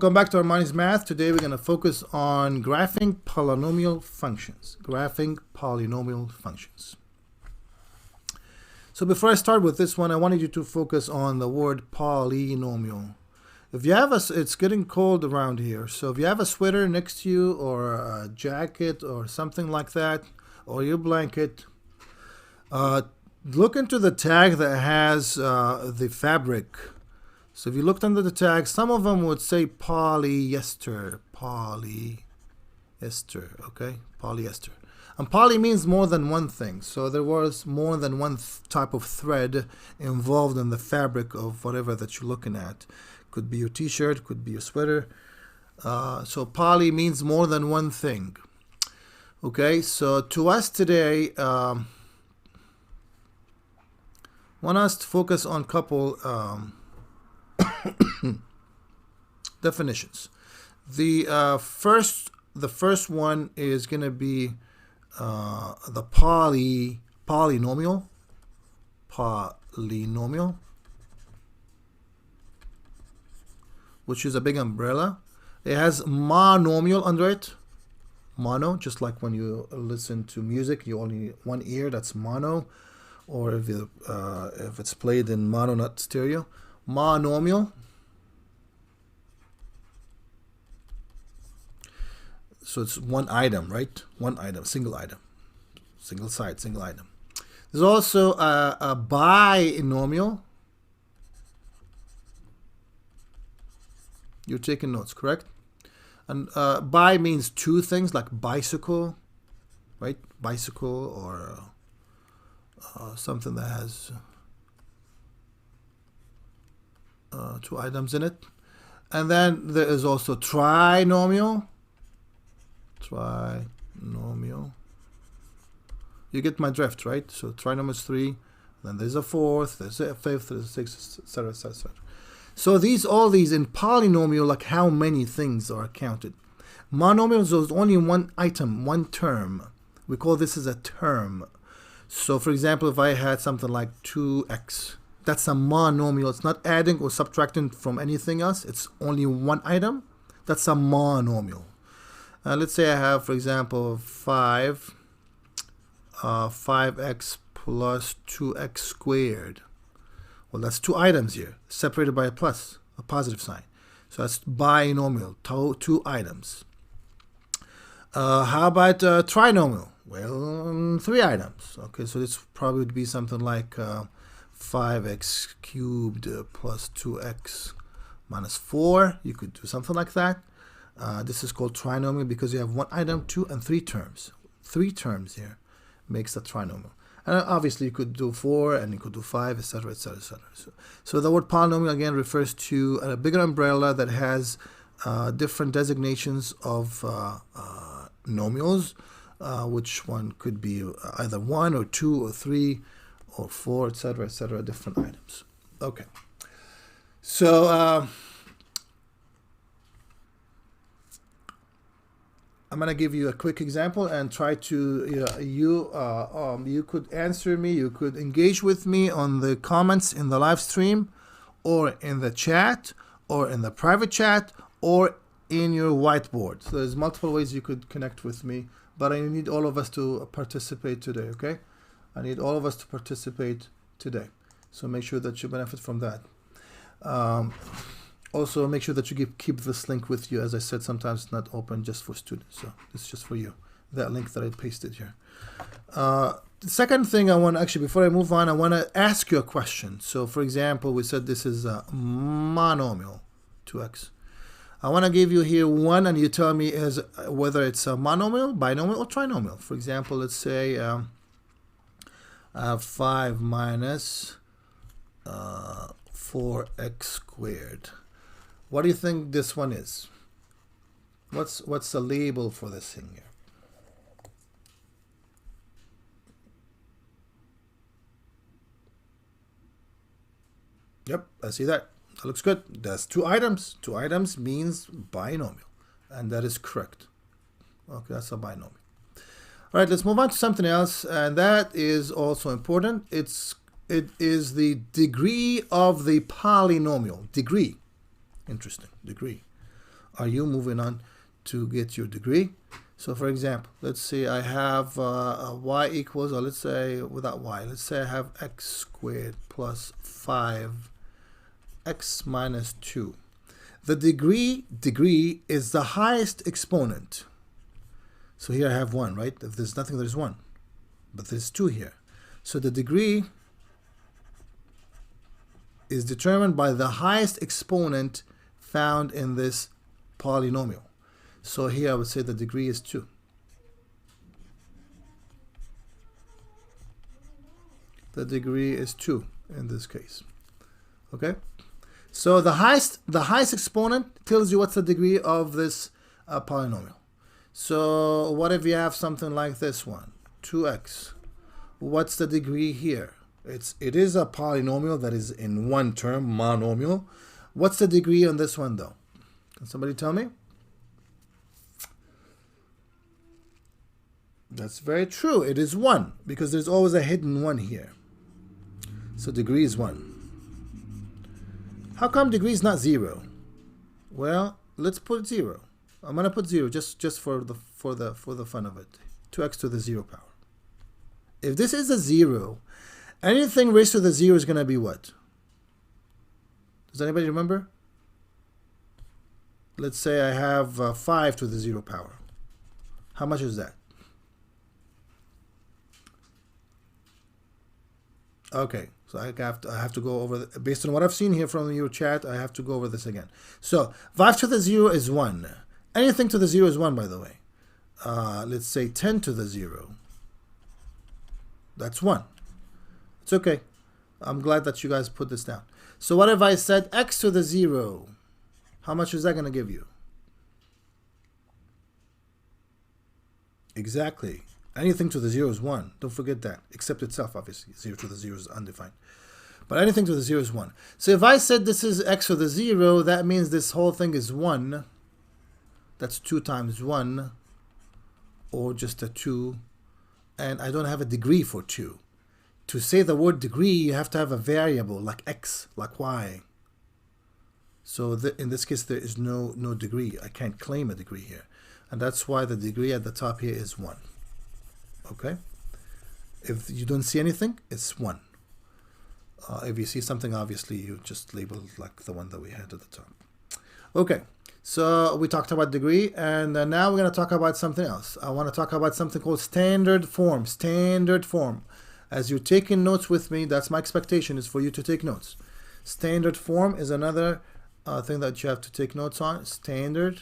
welcome back to ArmanisMath. Today we're going to focus on graphing polynomial functions. So before I start with this one, I wanted you to focus on the word polynomial. If you have it's getting cold around here, so if you have a sweater next to you or a jacket or something like that, or your blanket, look into the tag that has the fabric. So if you looked under the tag, some of them would say polyester, okay, polyester. And poly means more than one thing. So there was more than one type of thread involved in the fabric of whatever that you're looking at. Could be your t-shirt, could be your sweater. So poly means more than one thing. Okay, so to us today, want us to focus on a couple definitions. The first one is going to be the polynomial, which is a big umbrella. It has monomial under it. Mono, just like when you listen to music, you only one ear, that's mono. Or if it's played in mono, not stereo. Monomial. So it's one item, right? One item, single item. Single side, single item. There's also a binomial. You're taking notes, correct? And bi means two things, like bicycle, right? Bicycle, or something that has two items in it. And then there is also trinomial. You get my drift, right? So trinomial is 3, then there's a fourth, there's a fifth, there's a sixth, etc., etc. So all these in polynomial, like how many things are counted. Monomial is only one item, one term. We call this as a term. So for example, if I had something like 2x, that's a monomial. It's not adding or subtracting from anything else. It's only one item. That's a monomial. Let's say I have, for example, 5x plus 2x squared. Well, that's two items here, separated by a plus, a positive sign. So that's binomial, two items. How about trinomial? Well, 3 items. Okay, so this probably would be something like 5x cubed plus 2x minus 4. You could do something like that. This is called trinomial because you have one item, 2 and 3 terms. 3 terms here makes a trinomial. And obviously you could do 4 and you could do 5, etc., etc., etc. So the word polynomial again refers to a bigger umbrella that has different designations of nomials, which one could be either 1 or 2 or 3 or 4, etc., etc., different items. Okay. So I'm going to give you a quick example and try to, you could answer me, you could engage with me on the comments in the live stream, or in the chat, or in the private chat, or in your whiteboard. So there's multiple ways you could connect with me, but I need all of us to participate today, okay? I need all of us to participate today. So make sure that you benefit from that. Also, make sure that you keep this link with you. As I said, sometimes it's not open just for students. So it's just for you, that link that I pasted here. The second thing I want to, actually, before I move on, I want to ask you a question. So for example, we said this is a monomial, 2x. I want to give you here 1, and you tell me whether it's a monomial, binomial, or trinomial. For example, let's say 5 minus 4x squared. What do you think this one is? What's the label for this thing here? Yep, I see that. That looks good. That's 2 items. 2 items means binomial, and that is correct. Okay, that's a binomial. All right, let's move on to something else, and that is also important. It is the degree of the polynomial. Degree. Interesting. Degree. are you moving on to get your degree. So for example, let's say I have y equals, or let's say without y, let's say I have x squared plus 5x minus 2. The degree is the highest exponent. So here I have 1, right? If there's nothing, there's 1. But there's 2 here. So the degree is determined by the highest exponent found in this polynomial. So here I would say the degree is 2. The degree is 2 in this case. Okay? So the highest exponent tells you what's the degree of this polynomial. So what if you have something like this one, 2x? What's the degree here? It is a polynomial that is in one term, monomial. What's the degree on this one though? Can somebody tell me? That's very true. It is 1 because there's always a hidden 1 here. So degree is 1. How come degree is not 0? Well, let's put 0. I'm gonna put 0 just for the fun of it. 2x to the 0 power. If this is a 0, anything raised to the 0 is gonna be what? Does anybody remember? Let's say I have 5 to the 0 power. How much is that? Okay, so I have to go over, based on what I've seen here from your chat, I have to go over this again. So 5 to the 0 is 1. Anything to the 0 is 1, by the way. Let's say 10 to the 0. That's 1. It's okay. I'm glad that you guys put this down. So what if I said x to the 0? How much is that going to give you? Exactly. Anything to the 0 is 1. Don't forget that. Except itself, obviously. 0 to the 0 is undefined. But anything to the 0 is 1. So if I said this is x to the 0, that means this whole thing is 1. That's 2 times 1. Or just a 2. And I don't have a degree for 2. To say the word degree, you have to have a variable like x, like y. So in this case, there is no degree. I can't claim a degree here. And that's why the degree at the top here is 1. Okay? If you don't see anything, it's 1. If you see something, obviously, you just label like the one that we had at the top. Okay, so we talked about degree, and now we're going to talk about something else. I want to talk about something called standard form. Standard form. As you're taking notes with me, that's my expectation, is for you to take notes. Standard form is another thing that you have to take notes on. Standard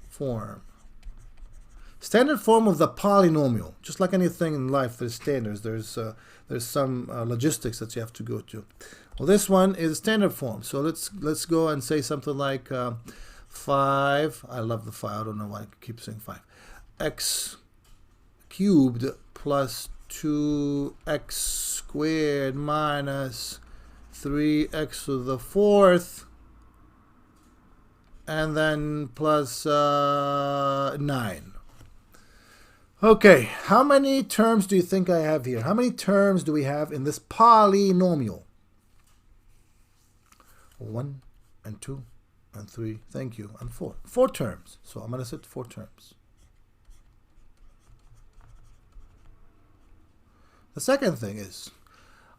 form. Standard form of the polynomial. Just like anything in life, there's standards. There's some logistics that you have to go to. Well, this one is standard form. So let's go and say something like 5. I love the 5. I don't know why I keep saying 5. X cubed plus 2x squared minus 3x to the 4th. And then plus 9. Okay, how many terms do you think I have here? How many terms do we have in this polynomial? 1 and 2 and 3, thank you, and 4. 4 terms. So I'm going to set 4 terms. The second thing is,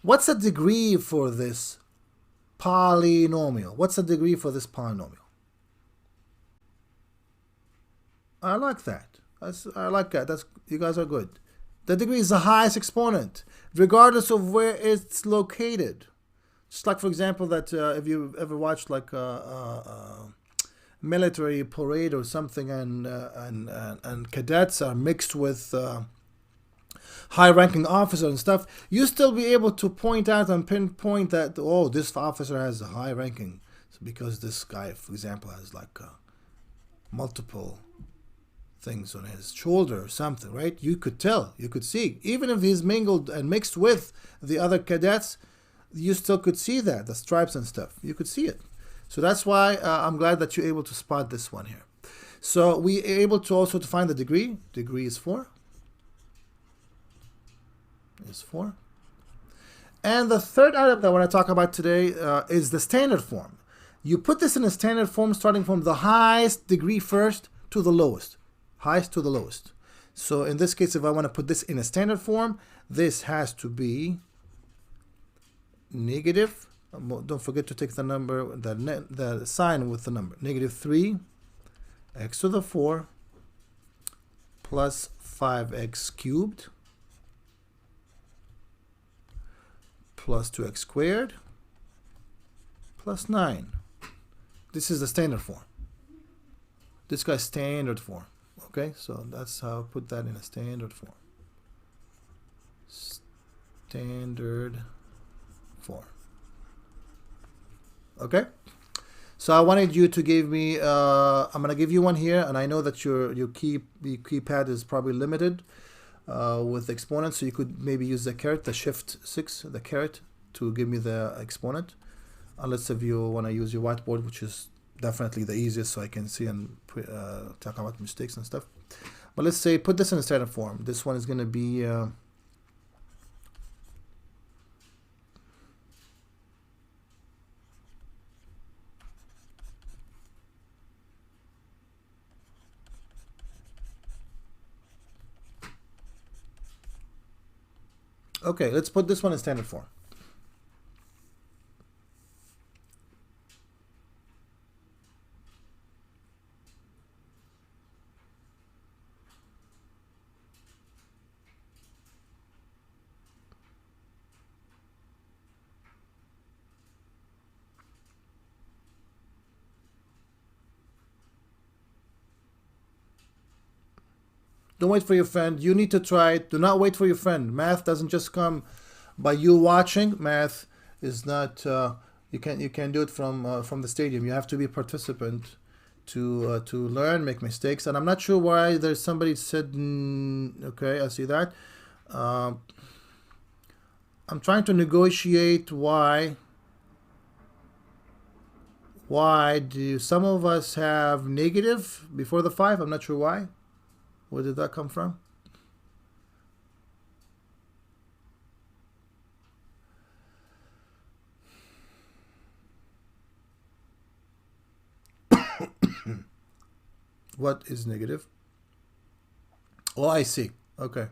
what's the degree for this polynomial? What's the degree for this polynomial? I like that. I like that. You guys are good. The degree is the highest exponent, regardless of where it's located. Just like, for example, that if you ever watched like a military parade or something, and cadets are mixed with high-ranking officers and stuff, you still be able to point out and pinpoint that, oh, this officer has a high ranking because this guy, for example, has like multiple things on his shoulder or something, right? You could tell, you could see. Even if he's mingled and mixed with the other cadets, you still could see that, the stripes and stuff. You could see it. So that's why I'm glad that you're able to spot this one here. So we are able to also to find the degree. Degree is 4. Is 4. And the third item that I want to talk about today is the standard form. You put this in a standard form starting from the highest degree first to the lowest. Highest to the lowest. So in this case, if I want to put this in a standard form, this has to be negative. Don't forget to take the number, the sign with the number. Negative 3 x to the 4 plus 5x cubed plus 2x squared plus 9. This is the standard form. This guy's standard form. Okay, so that's how I put that in a standard form. Standard form. Okay, so I wanted you to give me, I'm going to give you one here, and I know that your keypad is probably limited with exponents, so you could maybe use the caret, the shift 6, the caret, to give me the exponent, unless if you want to use your whiteboard, which is definitely the easiest, so I can see and talk about mistakes and stuff. But let's say put this in a standard form. This one is going to be okay, let's put this one in standard form. Don't wait for your friend. You need to try it. Do not wait for your friend. Math doesn't just come by you watching. Math is not. You can't do it from the stadium. You have to be a participant to learn, make mistakes. And I'm not sure why there's somebody said. Okay, I see that. I'm trying to negotiate why. Why do some of us have negative before the 5? I'm not sure why. Where did that come from? What is negative? Oh, I see. Okay.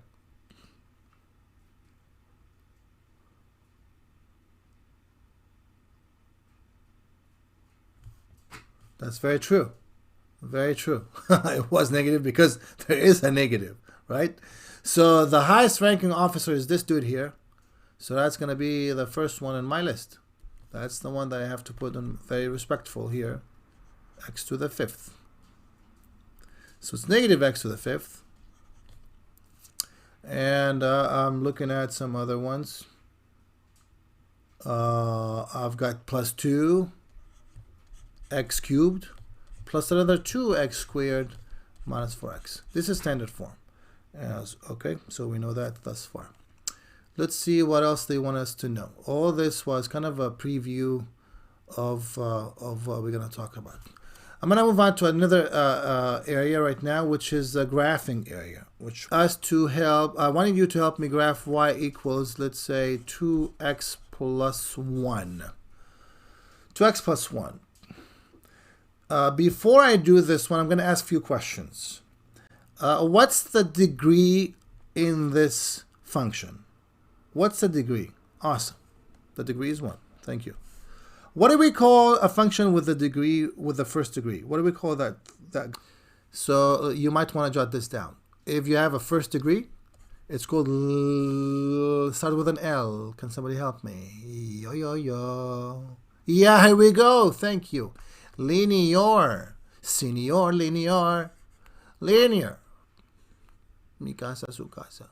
That's very true. Very true. It was negative because there is a negative, right? So the highest ranking officer is this dude here. So that's going to be the first one in my list. That's the one that I have to put in very respectful here. X to the 5th. So it's negative x to the 5th. And I'm looking at some other ones. I've got plus 2 x cubed plus another 2x squared minus 4x. This is standard form. Okay, so we know that thus far. Let's see what else they want us to know. All this was kind of a preview of what we're going to talk about. I'm going to move on to another area right now, which is the graphing area, which us to help. I wanted you to help me graph y equals, let's say, 2x plus 1. 2x plus 1. Before I do this one, I'm going to ask a few questions. What's the degree in this function? What's the degree? Awesome. The degree is 1. Thank you. What do we call a function with the degree, with the first degree? What do we call that? So you might want to jot this down. If you have a first degree, it's called, start with an L. Can somebody help me? Yo, yo, yo. Yeah, here we go. Thank you. Linear. Senior, linear. Linear. Mi casa, su casa.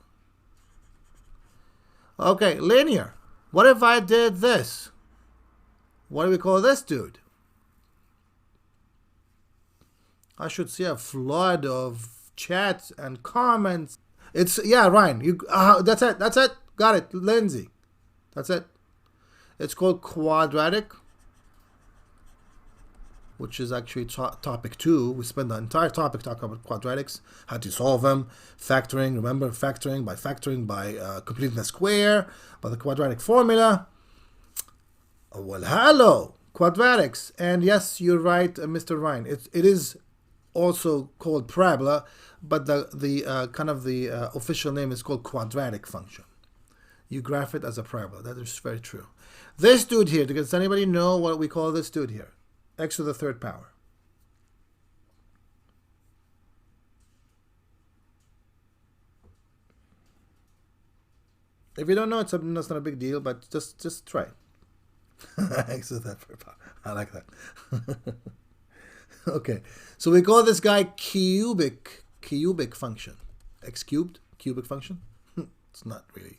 Okay, linear. What if I did this? What do we call this dude? I should see a flood of chats and comments. It's, yeah, Ryan. You, that's it. That's it. Got it. Lindsay. That's it. It's called quadratic which is actually topic 2. We spent the entire topic talking about quadratics, how to solve them, factoring, remember factoring by completing the square, by the quadratic formula. Well, hello, quadratics. And yes, you're right, Mr. Ryan. It is also called parabola, but the official name is called quadratic function. You graph it as a parabola. That is very true. This dude here, does anybody know what we call this dude here? X to the third power. If you don't know, that's not a big deal, but just try. X to the third power. I like that. Okay, so we call this guy cubic function. X cubed, cubic function. It's not really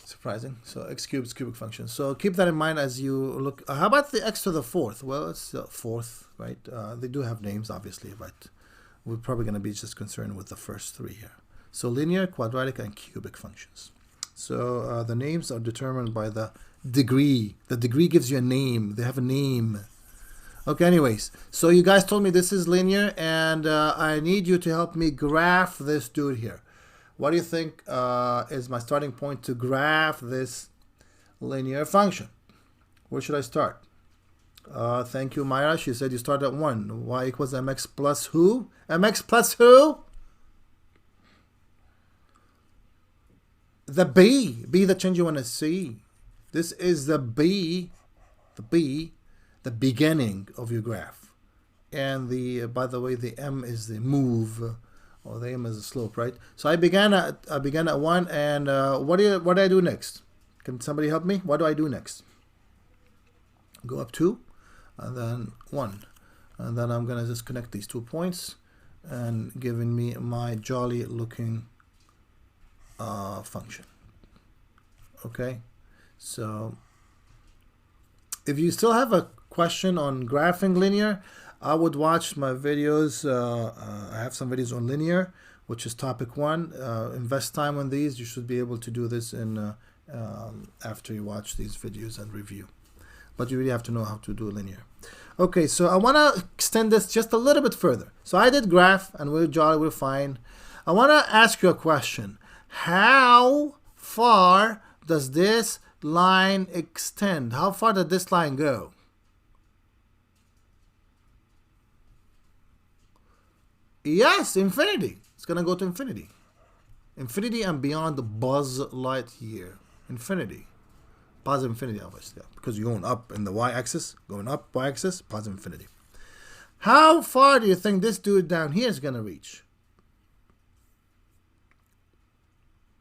surprising. So x cubed is cubic function. So keep that in mind as you look. How about the x to the fourth? Well, it's the fourth, right? They do have names, obviously, but we're probably going to be just concerned with the first 3 here. So linear, quadratic, and cubic functions. So the names are determined by the degree. The degree gives you a name. They have a name. Okay, anyways, so you guys told me this is linear, and I need you to help me graph this dude here. What do you think is my starting point to graph this linear function? Where should I start? Thank you, Myra. She said you start at 1. Y equals mx plus who? Mx plus who? The b. B, the change you want to see. This is the b, the beginning of your graph. And by the way, the m is the move, or the m is the slope, right? So I began at 1, and what do I do next? Can somebody help me? What do I do next? Go up 2, and then 1, and then I'm gonna just connect these 2 points, and giving me my jolly looking function. Okay, so if you still have a question on graphing linear, I would watch my videos. I have some videos on linear, which is topic 1. Invest time on these. You should be able to do this in after you watch these videos and review. But you really have to know how to do linear. Okay, so I want to extend this just a little bit further. So I did graph, and we're jolly, we're fine. I want to ask you a question. How far does this line extend? How far did this line go? Yes, infinity. It's going to go to infinity. Infinity and beyond the Buzz Lightyear. Infinity. Positive infinity, obviously. Because you're going up in the y-axis. Going up, y-axis, positive infinity. How far do you think this dude down here is going to reach?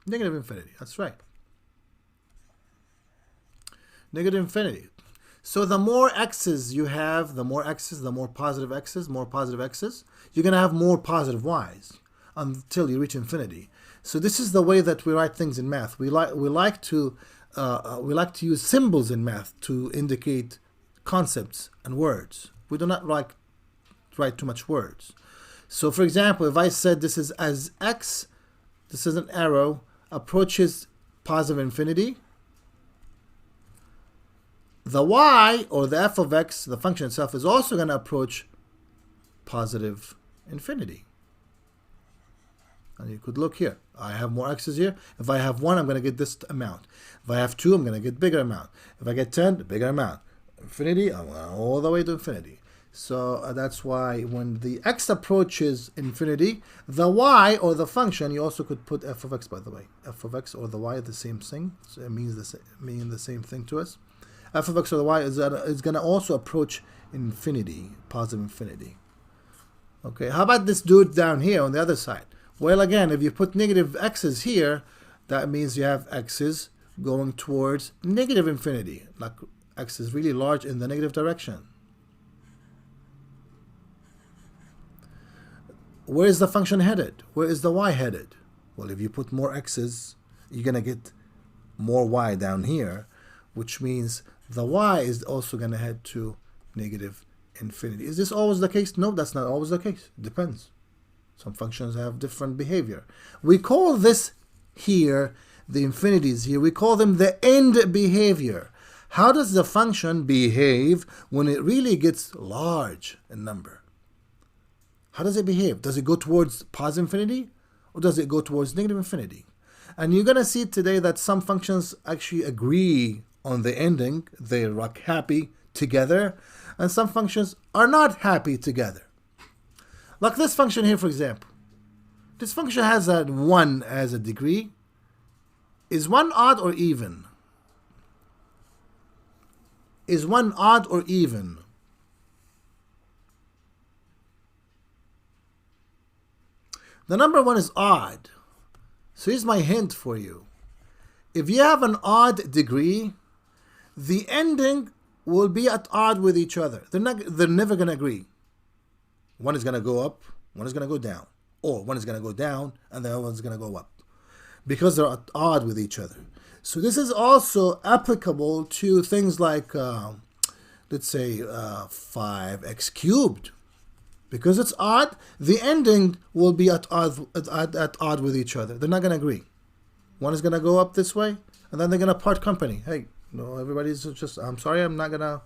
Negative infinity. That's right. Negative infinity. So the more x's you have, the more x's, the more positive x's, you're going to have more positive y's until you reach infinity. So this is the way that we write things in math. We like to use symbols in math to indicate concepts and words. We do not write too much words. So for example, if I said this is as x, this is an arrow, approaches positive infinity, the y, or the f of x, the function itself, is also going to approach positive infinity. And you could look here. I have more x's here. If I have 1, I'm going to get this amount. If I have 2, I'm going to get bigger amount. If I get 10, bigger amount. Infinity, I'm going all the way to infinity. So that's why when the x approaches infinity, the y, or the function, you also could put f of x, by the way. F of x or the y are the same thing. So it means the same thing to us. F of x or the y is going to also approach infinity, positive infinity. Okay, how about this dude down here on the other side? Well, again, if you put negative x's here, that means you have x's going towards negative infinity. Like x is really large in the negative direction. Where is the function headed? Where is the y headed? Well, if you put more x's, you're going to get more y down here, which means the y is also going to head to negative infinity. Is this always the case? No, that's not always the case. It depends. Some functions have different behavior. We call this here, the infinities here, we call them the end behavior. How does the function behave when it really gets large in number? How does it behave? Does it go towards positive infinity or does it go towards negative infinity? And you're going to see today that some functions actually agree on the ending. They're like happy together. And some functions are not happy together. Like this function here, for example. This function has that 1 as a degree. Is 1 odd or even? Is 1 odd or even? The number 1 is odd. So here's my hint for you. If you have an odd degree, the ending will be at odd with each other. They're never going to agree. One is going to go up, one is going to go down. Or one is going to go down and the other one's going to go up. Because they're at odd with each other. So this is also applicable to things like, let's say, 5x cubed. Because it's odd, the ending will be at odd with each other. They're not going to agree. One is going to go up this way, and then they're going to part company. Hey, no, everybody's just, I'm sorry, I'm not going to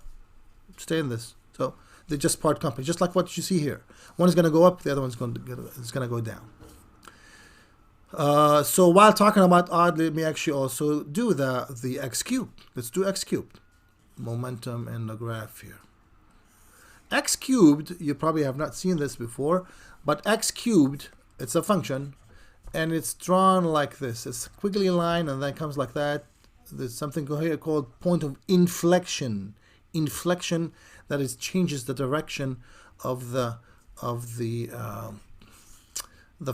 stay in this. So they just part company, just like what you see here. One is going to go up, the other one's going to go down. So while talking about odd, let me actually also do the x cubed. Let's do x cubed. Momentum in the graph here. X cubed, you probably have not seen this before, but x cubed, it's a function, and it's drawn like this. It's a squiggly line, and then comes like that. There's something here called point of inflection. Inflection, that is, changes the direction of the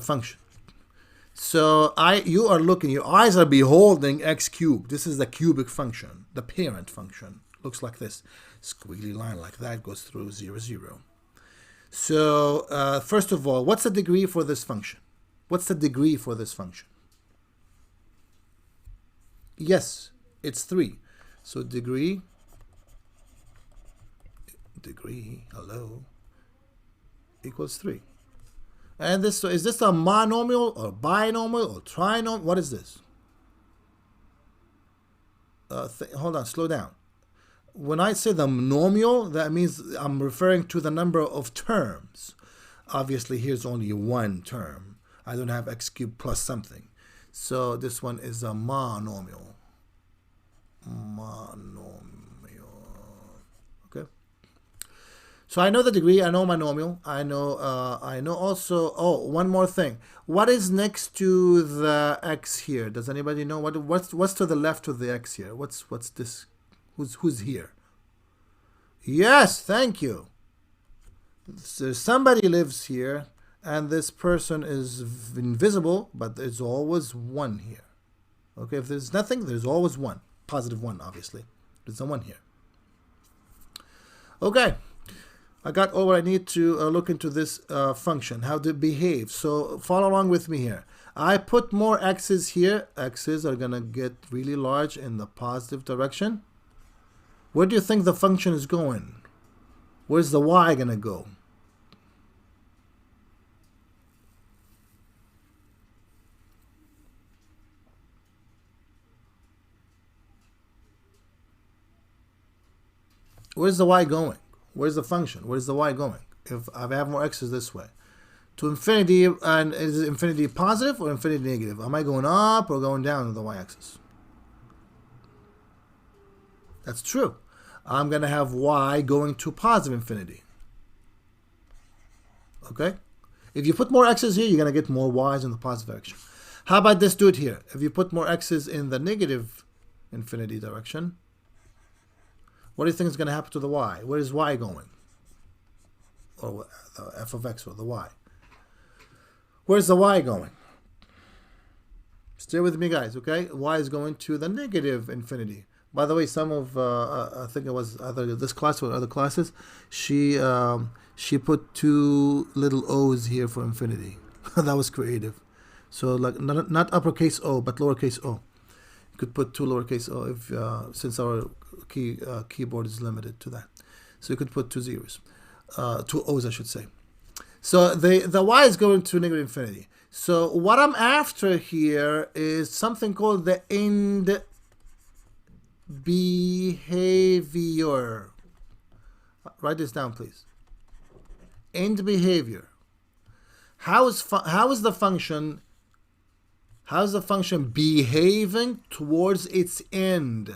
function. So you are looking, your eyes are beholding x cubed. This is the cubic function, the parent function. Looks like this. Squiggly line like that goes through 0, 0. So first of all, what's the degree for this function? What's the degree for this function? Yes, it's 3. So degree, hello, equals 3. And this, is this a monomial or binomial or trinomial? What is this? Hold on, slow down. When I say the monomial, that means I'm referring to the number of terms. Obviously, here's only one term. I don't have x cubed plus something. So this one is a monomial. Okay. So I know the degree. I know monomial. I know also. Oh, one more thing. What is next to the x here? Does anybody know what's to the left of the x here? What's this? Who's here? Yes, thank you. So somebody lives here, and this person is invisible, but there's always 1 here. Okay, if there's nothing, there's always 1. Positive 1, obviously. There's a 1 here. Okay, I got all what I need to look into this function, how to behave. So follow along with me here. I put more x's here. X's are going to get really large in the positive direction. Where do you think the function is going? Where's the y going to go? Where's the y going? Where's the function? Where's the y going? If I have more x's this way. To infinity, and is infinity positive or infinity negative? Am I going up or going down on the y-axis? That's true. I'm going to have y going to positive infinity. Okay? If you put more x's here, you're going to get more y's in the positive direction. How about this dude here? If you put more x's in the negative infinity direction, what do you think is going to happen to the y? Where is y going? Or the f of x or the y? Where's the y going? Stay with me, guys, okay? Y is going to the negative infinity. By the way, some of, I think it was either this class or other classes, she put 2 little O's here for infinity. That was creative. So like not uppercase O, but lowercase o. You could put 2 lowercase o if since our keyboard is limited to that. So you could put 2 zeros, 2 O's, I should say. So the y is going to negative infinity. So what I'm after here is something called the end behavior. Write this down, please. End behavior. How is the function behaving towards its end?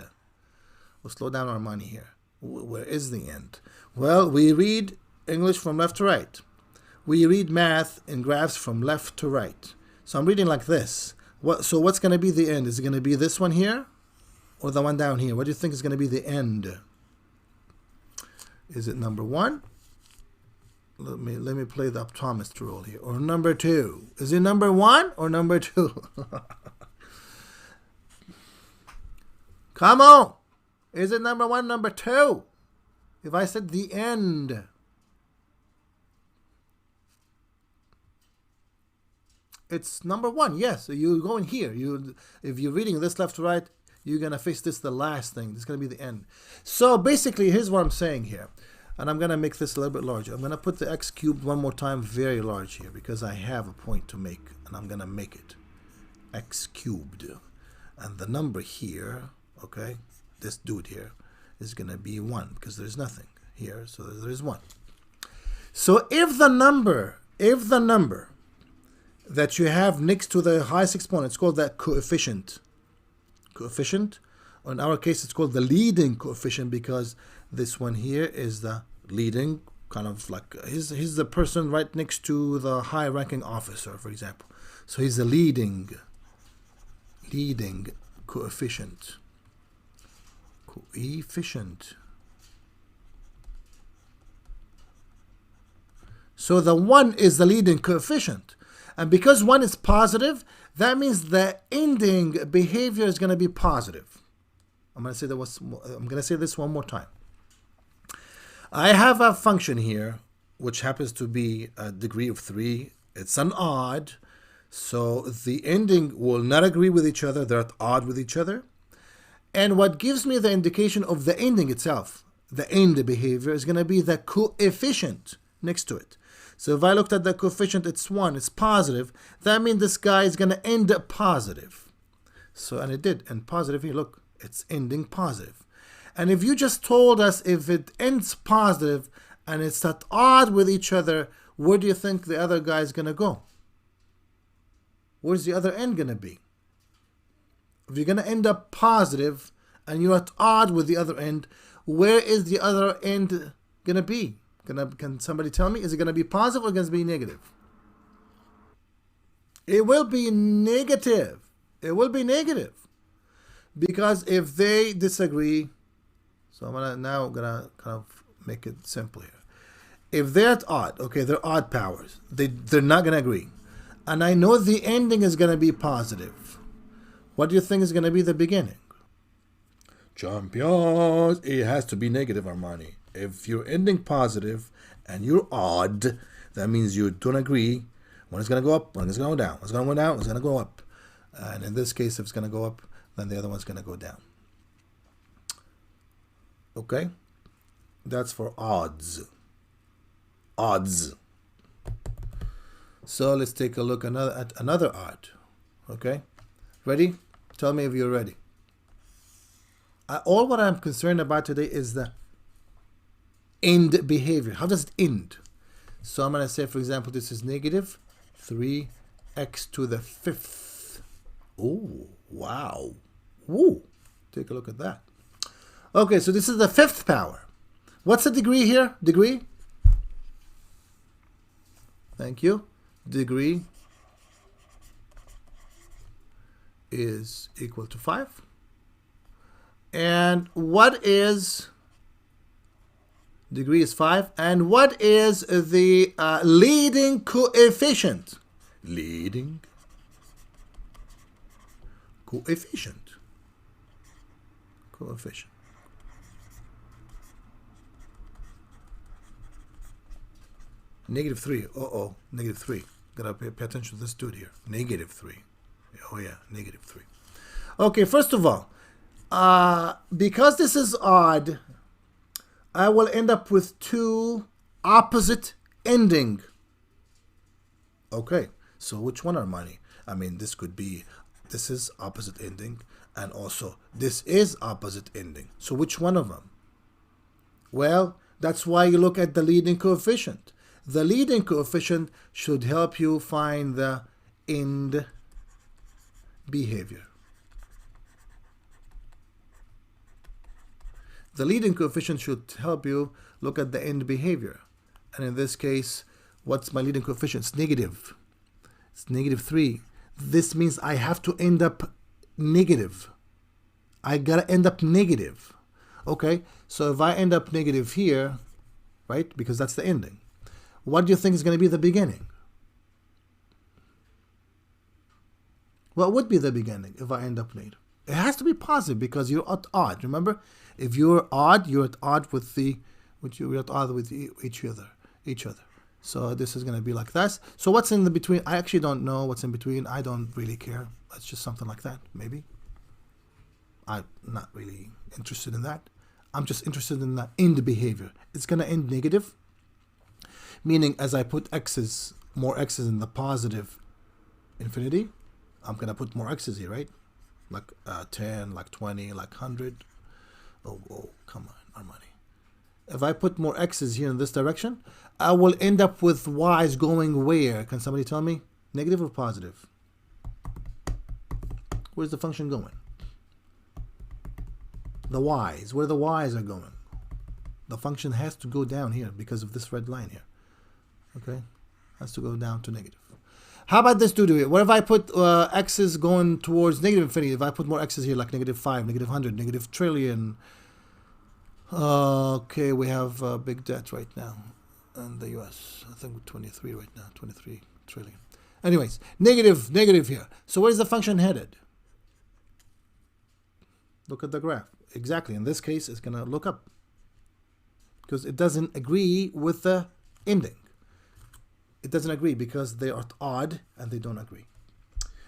We'll slow down our money here. Where is the end? Well, we read English from left to right. We read math in graphs from left to right. So I'm reading like this. So what's going to be the end? Is it going to be this one here or the one down here? What do you think is going to be the end? Is it number 1? Let me play the optimist role here. Or number 2? Is it number 1 or number 2? Come on. Is it number 1, number 2? If I said the end. It's number 1, yes. So you go in here. If you're reading this left to right, you're going to face this the last thing. This is going to be the end. So basically, here's what I'm saying here. And I'm going to make this a little bit larger. I'm going to put the x cubed one more time very large here because I have a point to make. And I'm going to make it x cubed. And the number here, okay, this dude here, is going to be 1 because there's nothing here. So there's 1. So if the number that you have next to the highest exponent, it's called that coefficient. Coefficient. In our case, it's called the leading coefficient because this one here is the leading, kind of like he's the person right next to the high-ranking officer, for example. So he's the leading coefficient. So the 1 is the leading coefficient. And because 1 is positive, that means the ending behavior is going to be positive. I'm going to say this one more time. I have a function here, which happens to be a degree of 3. It's an odd. So the ending will not agree with each other. They're at odd with each other. And what gives me the indication of the ending itself, the end behavior, is going to be the coefficient next to it. So if I looked at the coefficient, it's 1, it's positive. That means this guy is going to end up positive. So, and it did end positive here. Look, it's ending positive. And if you just told us if it ends positive and it's at odd with each other, where do you think the other guy is going to go? Where's the other end going to be? If you're going to end up positive and you're at odd with the other end, where is the other end going to be? Can somebody tell me? Is it going to be positive or going to be negative? It will be negative. It will be negative. Because if they disagree, so I'm going to kind of make it simple here. If they're at odd, okay, they're odd powers. They're not going to agree. And I know the ending is going to be positive. What do you think is going to be the beginning? Champions, it has to be negative, Armani. If you're ending positive and you're odd, that means you don't agree. One is going to go up, one is going to go down. One's going to go down, one's going to go up. And in this case, if it's going to go up, then the other one's going to go down. Okay? That's for odds. Odds. So let's take a look at another odd. Okay? Ready? Tell me if you're ready. All what I'm concerned about today is the end behavior. How does it end? So I'm going to say, for example, this is negative 3x to the 5th. Oh, wow. Woo. Take a look at that. Okay, so this is the 5th power. What's the degree here? Degree? Thank you. Degree is equal to 5. And what is degree is 5. And what is the leading coefficient? Leading coefficient. Coefficient. Negative 3. Uh-oh. Negative 3. Gotta pay attention to this dude here. Negative 3. Oh yeah, negative 3. Okay, first of all, because this is odd, I will end up with 2 opposite ending. Okay, so which one are money? I mean, this could be this is opposite ending, and also this is opposite ending. So which one of them? Well, that's why you look at the leading coefficient. The leading coefficient should help you find the end behavior. The leading coefficient should help you look at the end behavior. And in this case, what's my leading coefficient? It's negative. It's -3. This means I have to end up negative. I gotta end up negative. Okay, so if I end up negative here, right, because that's the ending, what do you think is going to be the beginning? What would be the beginning if I end up negative? It has to be positive because you're at odd. Remember, if you're odd, you're at odd with you're at odd with each other. So this is going to be like this. So what's in the between? I actually don't know what's in between. I don't really care. That's just something like that, maybe. I'm not really interested in that. I'm just interested in the end behavior. It's going to end negative, meaning as I put x's, more x's in the positive infinity, I'm going to put more x's here, right? Like 10, like 20, like 100. Oh, come on, Armani. If I put more x's here in this direction, I will end up with y's going where? Can somebody tell me? Negative or positive? Where's the function going? The y's, where the y's are going. The function has to go down here because of this red line here. Okay, has to go down to negative. How about this, dude? What if I put x's going towards negative infinity? If I put more x's here, like -5, -100, -1,000,000,000,000. Okay, we have big debt right now in the US. I think 23 right now, 23 trillion. Anyways, negative here. So where's the function headed? Look at the graph. Exactly. In this case, it's going to look up because it doesn't agree with the ending. It doesn't agree because they are odd and they don't agree.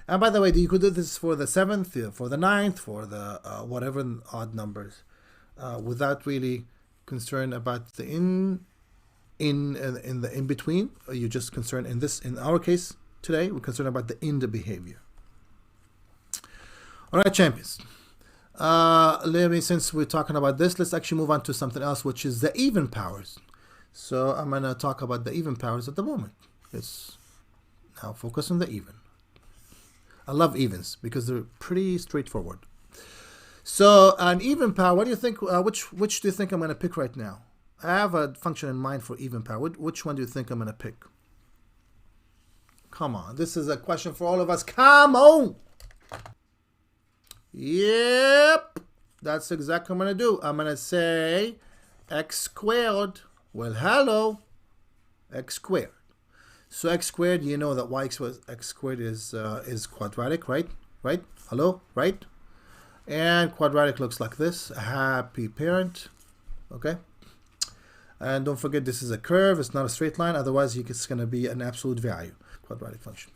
And by the way, you could do this for the 7th, for the 9th, for the whatever odd numbers, without really concern about the in the in between. You just concerned in our case today, we're concerned about the end behavior. All right, champions. Since we're talking about this, let's actually move on to something else, which is the even powers. So I'm going to talk about the even powers at the moment. Let's now focus on the even. I love evens because they're pretty straightforward. So an even power, what do you think, which do you think I'm going to pick right now? I have a function in mind for even power. Which one do you think I'm going to pick? Come on, this is a question for all of us. Come on! Yep, that's exactly what I'm going to do. I'm going to say x squared. Well, hello, x squared. So x squared, you know that x squared is quadratic, right? Right? Hello, right? And quadratic looks like this. A happy parent. Okay. And don't forget, this is a curve. It's not a straight line. Otherwise, it's going to be an absolute value. Quadratic function.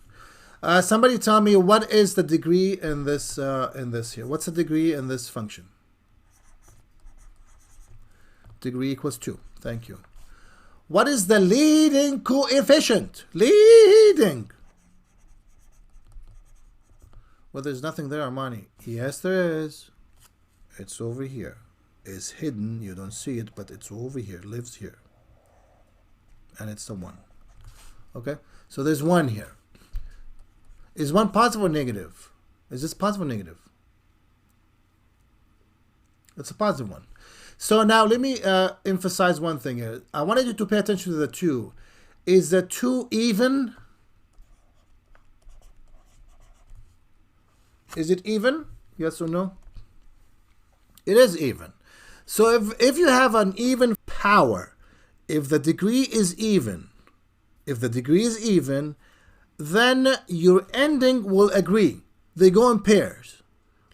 Somebody tell me what is the degree in this here? What's the degree in this function? Degree equals 2. Thank you. What is the leading coefficient? Leading. Well, there's nothing there, Armani. Yes, there is. It's over here. It's hidden. You don't see it, but it's over here. It lives here. And it's the 1. Okay? So there's 1 here. Is 1 positive or negative? Is this positive or negative? It's a positive one. So now let me emphasize one thing here. I wanted you to pay attention to the 2. Is the 2 even? Is it even? Yes or no? It is even. So if you have an even power, if the degree is even, then your ending will agree. They go in pairs,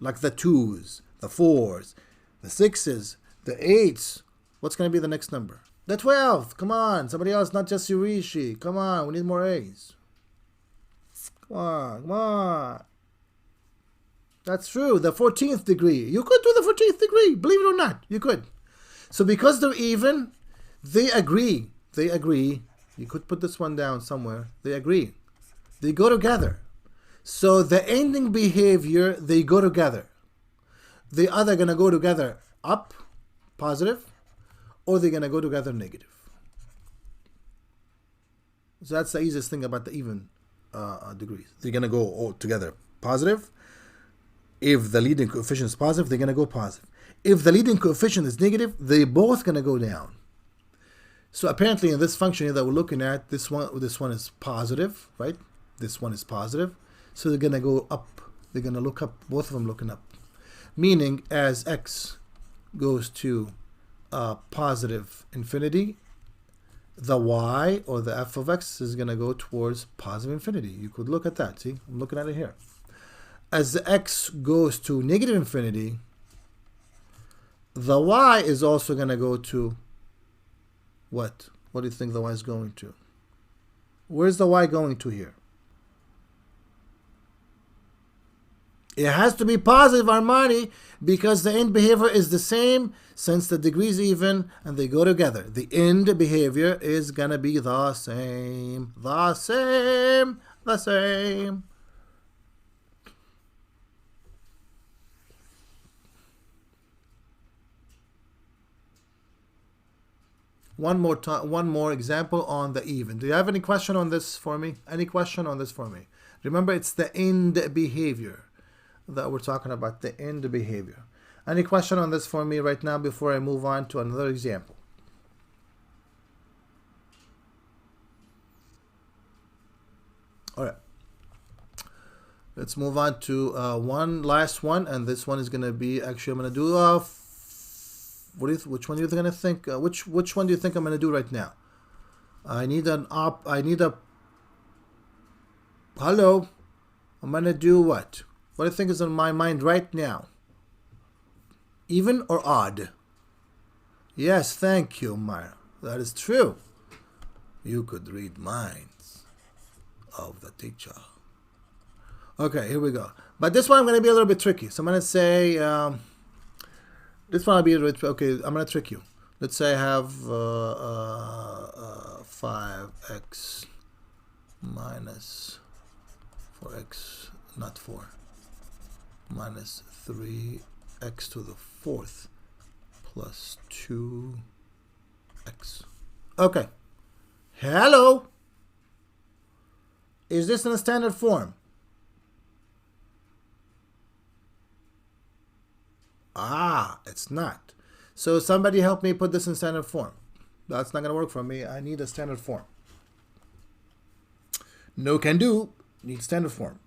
like the 2s, the 4s, the 6s, the 8s. What's going to be the next number? The 12th. Come on. Somebody else, not just Yurishi. Come on. We need more A's. Come on. That's true. The 14th degree. You could do the 14th degree. Believe it or not. You could. So because they're even, they agree. You could put this one down somewhere. They agree. They go together. So the ending behavior, they go together. They either going to go together up, positive, or they're going to go together negative. So that's the easiest thing about the even degrees. They're going to go all together positive. If the leading coefficient is positive, they're going to go positive. If the leading coefficient is negative, they're both going to go down. So apparently in this function here that we're looking at, this one is positive, right? This one is positive. So they're going to go up. They're going to look up, both of them looking up. Meaning as x goes to positive infinity, the y, or the f of x, is going to go towards positive infinity. You could look at that. See, I'm looking at it here. As the x goes to negative infinity, the y is also going to go to what? What do you think the y is going to? Where's the y going to here? It has to be positive, Armani, because the end behavior is the same since the degree is even and they go together. The end behavior is going to be the same, the same, the same. One more example on the even. Do you have any question on this for me? Any question on this for me? Remember, it's the end behavior that we're talking about, the end behavior. Any question on this for me right now before I move on to another example? All right. Let's move on to one last one, and this one is going to be, actually I'm going to do which one are you going to think? Which one do you think I'm going to do right now? Hello. I'm going to do what? What do you think is on my mind right now? Even or odd? Yes, thank you, Maya. That is true. You could read minds of the teacher. Okay, here we go. But this one I'm going to be a little bit tricky. So I'm going to say, this one will be a little bit, okay, I'm going to trick you. Let's say I have 5x minus 4x, not 4. Minus 3x to the 4th plus 2x. Okay. Hello. Is this in a standard form? Ah, it's not. So somebody help me put this in standard form. That's not going to work for me. I need a standard form. No can do. Need standard form.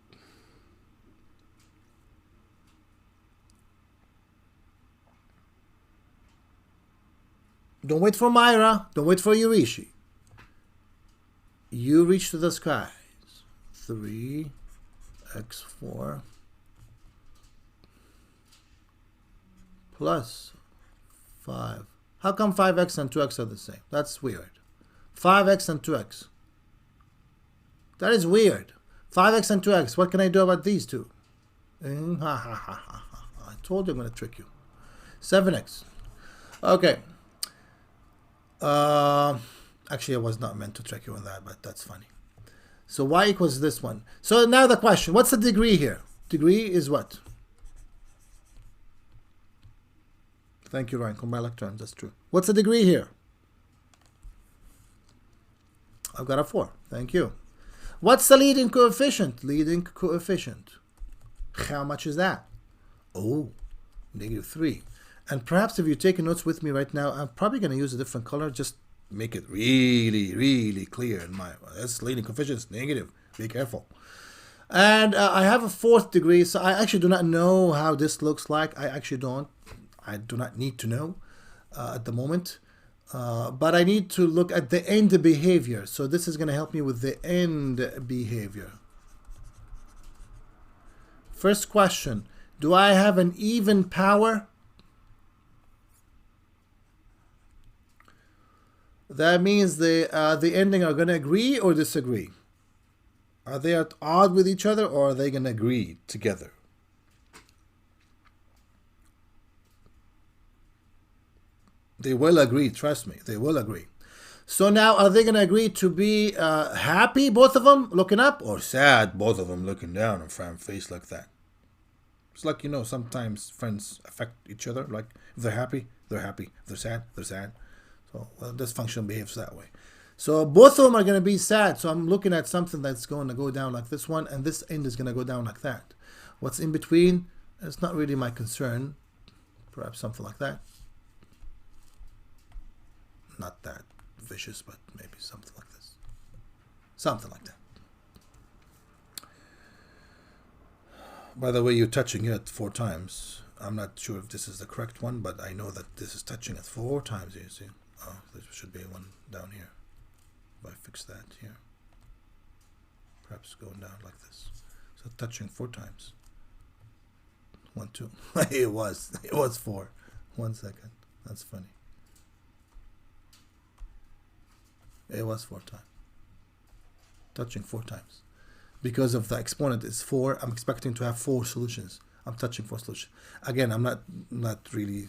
Don't wait for Myra. Don't wait for Yurishi. You reach to the skies. 3x4 plus 5. How come 5x and 2x are the same? That's weird. 5x and 2x. That is weird. 5x and 2x. What can I do about these two? I told you I'm going to trick you. 7x. Okay. Actually, I was not meant to trick you on that, but that's funny. So y equals this one. So now the question, what's the degree here? Degree is what? Thank you, Ryan. Combined electrons, that's true. What's the degree here? I've got a 4. Thank you. What's the leading coefficient? Leading coefficient. How much is that? Oh, -3. And perhaps if you're taking notes with me right now, I'm probably going to use a different color. Just make it really, really clear. In my that's leading coefficient is negative. Be careful. And I have a 4th degree, so I actually do not know how this looks like. I do not need to know at the moment. But I need to look at the end behavior. So this is going to help me with the end behavior. First question, do I have an even power? That means the ending are going to agree or disagree. Are they at odds with each other, or are they going to agree together? They will agree, trust me, they will agree. So now, are they going to agree to be happy, both of them, looking up, or sad, both of them looking down and front face like that? It's like, you know, sometimes friends affect each other. Like, if they're happy, they're happy. If they're sad, they're sad. So, well, this function behaves that way. So, both of them are going to be sad. So, I'm looking at something that's going to go down like this one, and this end is going to go down like that. What's in between? It's not really my concern. Perhaps something like that. Not that vicious, but maybe something like this. Something like that. By the way, you're touching it 4 times. I'm not sure if this is the correct one, but I know that this is touching it 4 times. You see? Oh, there should be one down here. If I fix that here. Perhaps going down like this. So touching 4 times. 1, 2. It was 4. 1 second. That's funny. It was 4 times. Touching 4 times. Because of the exponent is 4, I'm expecting to have 4 solutions. I'm touching 4 solutions. Again, I'm not really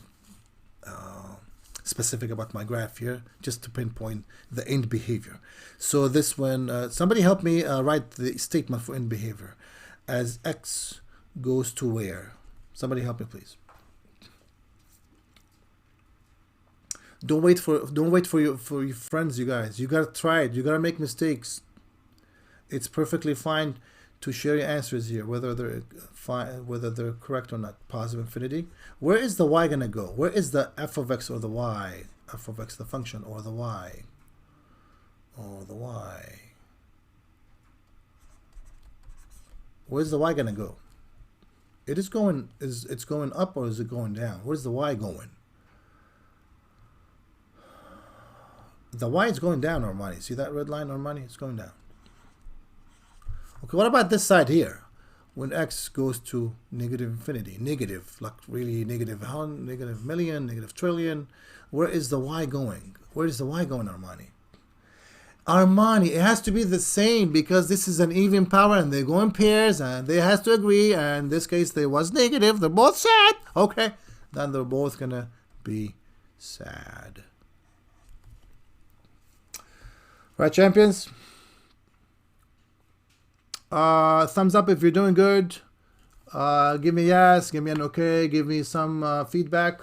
specific about my graph here, just to pinpoint the end behavior. So this one, somebody help me write the statement for end behavior. As x goes to where? Somebody help me, please. Don't wait for your friends, you guys. You gotta try it. You gotta make mistakes. It's perfectly fine to share your answers here, whether they're correct or not. Positive infinity. Where is the y gonna go? Where is the f of x or the y? F of x, the function, or the y? Or the y? Where's the y gonna go? It's going up, or is it going down? Where's the y going? The y is going down, Armani. See that red line, Armani? It's going down. Okay, what about this side here? When x goes to negative infinity, negative, like really negative million, negative trillion, where is the y going? Where is the y going, Armani? Armani, it has to be the same because this is an even power and they go in pairs and they has to agree, and in this case they was negative. They're both sad. Okay, then they're both gonna be sad. Right, champions? Thumbs up if you're doing good. Give me a yes, give me an okay, give me some feedback.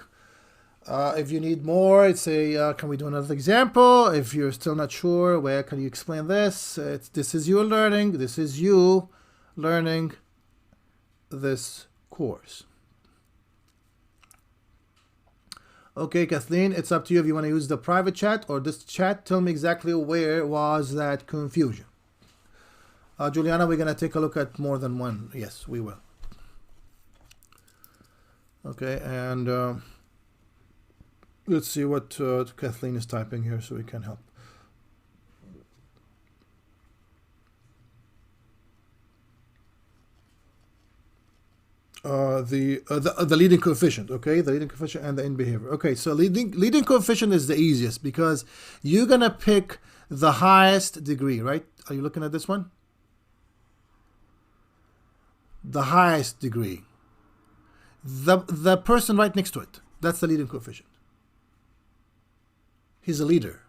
If you need more, say, can we do another example? If you're still not sure, where can you explain this? This is you learning. This is you learning this course. Okay, Kathleen, it's up to you if you want to use the private chat or this chat. Tell me exactly where was that confusion. Juliana, we're going to take a look at more than one. Yes, we will. Okay, and let's see what Kathleen is typing here so we can help. The leading coefficient, okay, the leading coefficient and the end behavior. Okay, so leading coefficient is the easiest because you're gonna pick the highest degree, right? Are you looking at this one? The highest degree. The person right next to it. That's the leading coefficient. He's a leader.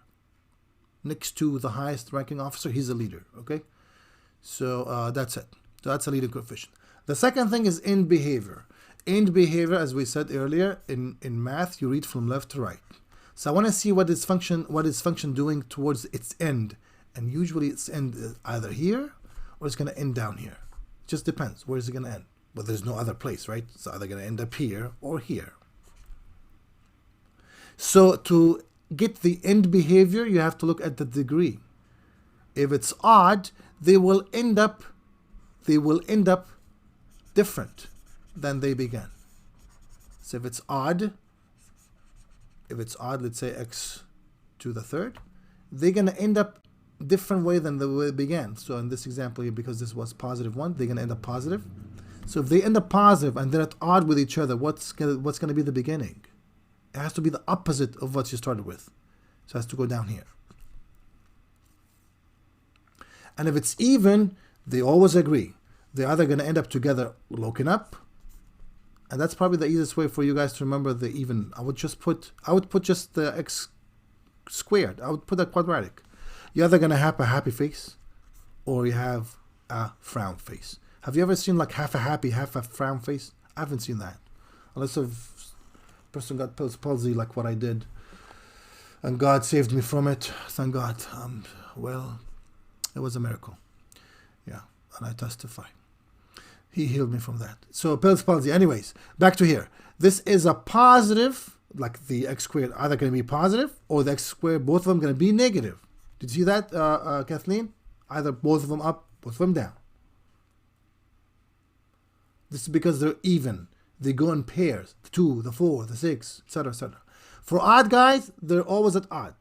Next to the highest ranking officer, he's a leader, okay? So that's it. So that's a leading coefficient. The second thing is end behavior. End behavior, as we said earlier, in math, you read from left to right. So I want to see what is function doing towards its end. And usually its end is either here or it's going to end down here. It just depends. Where is it going to end? But there's no other place, right? It's either going to end up here or here. So to get the end behavior, you have to look at the degree. If it's odd, they will end up different than they began. So if it's odd, let's say x to the third, they're going to end up different way than the way it began. So in this example here, because this was positive 1, they're going to end up positive. So if they end up positive and they're at odd with each other, what's going to be the beginning? It has to be the opposite of what you started with. So it has to go down here. And if it's even, they always agree. They're either going to end up together looking up, and that's probably the easiest way for you guys to remember the even. I would put just the x squared. I would put that quadratic. You're either going to have a happy face or you have a frown face. Have you ever seen like half a happy, half a frown face? I haven't seen that. Unless a person got palsy like what I did. And God saved me from it. Thank God. Well, it was a miracle. Yeah, and I testify. He healed me from that. So Bell's palsy. Anyways, back to here. This is a positive, like the x squared either going to be positive or the x squared, both of them going to be negative. Did you see that, Kathleen? Either both of them up, both of them down. This is because they're even. They go in pairs. The 2, the 4, the 6, etc., etc. For odd guys, they're always at odd.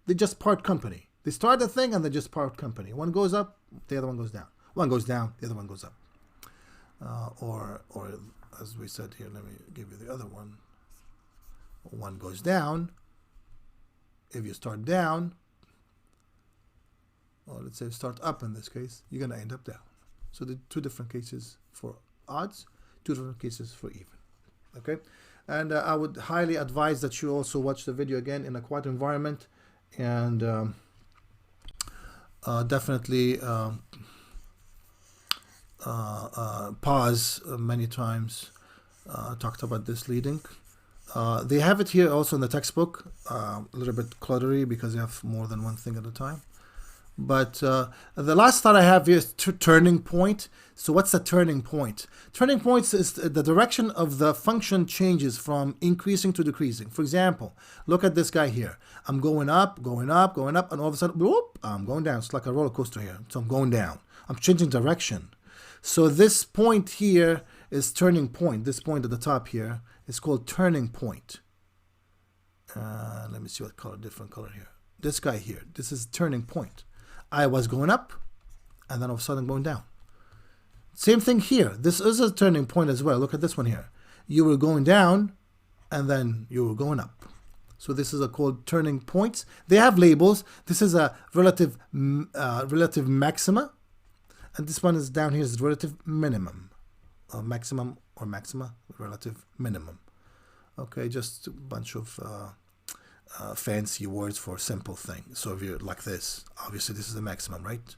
They just part company. They start the thing and they just part company. One goes up, the other one goes down. One goes down, the other one goes up. Or as we said here, let me give you the other one. One goes down. If you start down, or let's say start up in this case, you're going to end up down. So the 2 different cases for odds, 2 different cases for even. Okay, and I would highly advise that you also watch the video again in a quiet environment, and definitely pause many times. Talked about this leading. They have it here also in the textbook, a little bit cluttery because you have more than one thing at a time. But the last thought I have here is turning point. So what's the turning point? Turning points is the direction of the function changes from increasing to decreasing. For example, look at this guy here. I'm going up, going up, going up, and all of a sudden, whoop, I'm going down. It's like a roller coaster here. So I'm going down. I'm changing direction. So this point here is turning point. This point at the top here is called turning point. Let me see what color, different color here. This guy here, this is turning point. I was going up, and then all of a sudden going down. Same thing here. This is a turning point as well. Look at this one here. You were going down, and then you were going up. So this is called turning points. They have labels. This is a relative maxima, and this one is down here is relative minimum, maximum or maxima, relative minimum. Okay, just a bunch of fancy words for simple things. So if you're like this, obviously this is the maximum, right?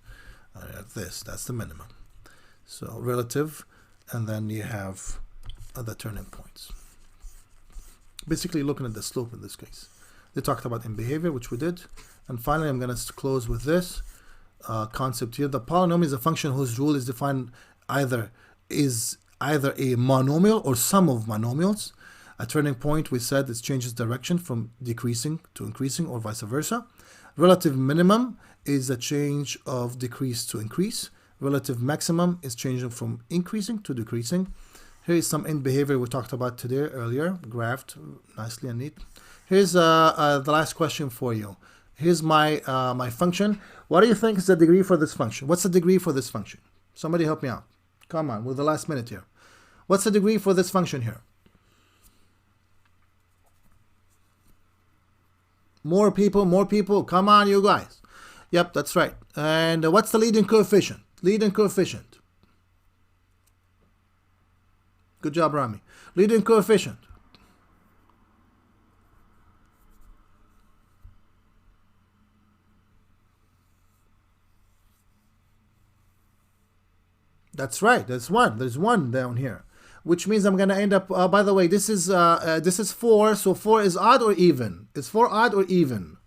This, that's the minimum. So relative, and then you have other turning points. Basically looking at the slope in this case. They talked about end behavior, which we did. And finally, I'm going to close with this concept here. The polynomial is a function whose rule is defined either a monomial or sum of monomials. A turning point, we said, it changes direction from decreasing to increasing or vice versa. Relative minimum is a change of decrease to increase. Relative maximum is changing from increasing to decreasing. Here is some end behavior we talked about today earlier, graphed nicely and neat. Here's the last question for you. Here's my my function. What do you think is the degree for this function? What's the degree for this function? Somebody help me out. Come on, we're the last minute here. What's the degree for this function here? More people. Come on, you guys. Yep, that's right. And what's the leading coefficient? Leading coefficient. Good job, Rami. Leading coefficient. That's right. There's one. There's one down here, which means I'm going to end up. By the way, this is 4. So 4 is odd or even? Is 4 odd or even?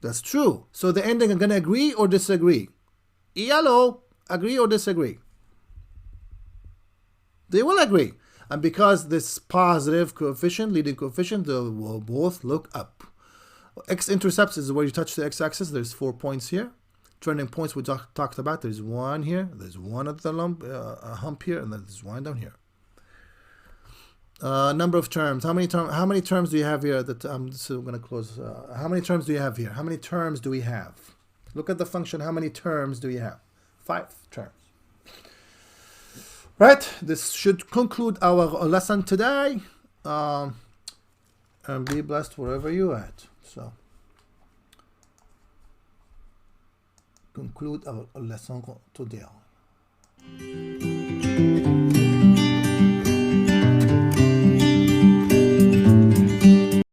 That's true. So the ending are going to agree or disagree? Yellow, agree or disagree? They will agree. And because this positive coefficient, leading coefficient, they will both look up. X-intercepts is where you touch the x-axis. There's 4 points here. Turning points we talked about. There's one here. There's one at the hump here, and then there's one down here. Number of terms. How many terms do you have here? So I'm going to close. How many terms do you have here? How many terms do we have? Look at the function. How many terms do you have? 5 terms. Right. This should conclude our lesson today. And be blessed wherever you're at. So. Conclude our lesson today.